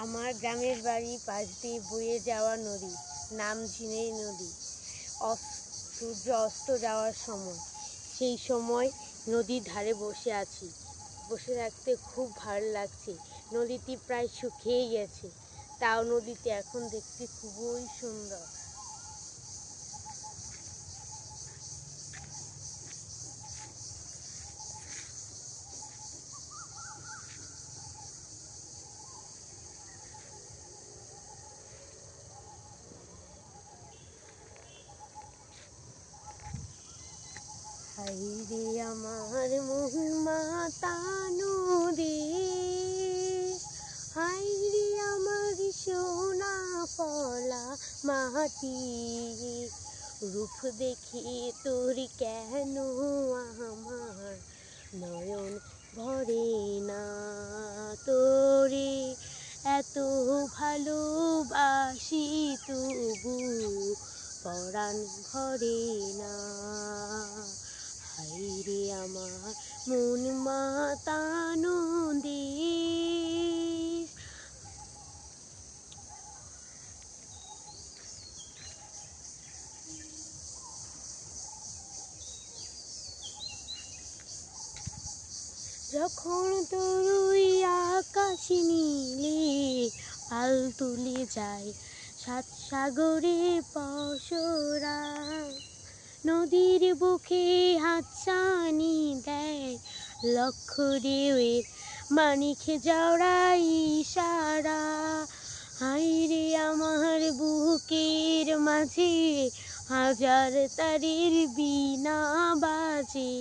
আমার গ্রামের বাড়ি পাশ দিয়ে বয়ে যাওয়া নদী, নাম ঝিনাই নদী। সূর্য অস্ত যাওয়ার সময়, সেই সময় নদীর ধারে বসে আছি। বসে থাকতে খুব ভালো লাগছে। নদীটি প্রায় শুকিয়ে গেছে, তাও নদীটি এখন দেখতে খুবই সুন্দর। হায়রে আমার মন মাতানো দেশ, হায়রে আমার সোনা ফলা মাটি, রূপ দেখে তোর কেন আমার নয়ন ভরে না। তোরে এত ভালোবাসি তবু পরাণ ভরে না। হায়রে আমার মন মাতানো দেশ। যখন তোর ওই আকাশ নীলে পাল তুলে যায় সাত সাগরে পসরা, নদীর বুকে হাতছানি দেয় লক্ষ ঢেউয়ের মানিক জড়াই ইশারা। হায়রে আমার বুকের মাঝে হাজার তারের বীণা বাজে,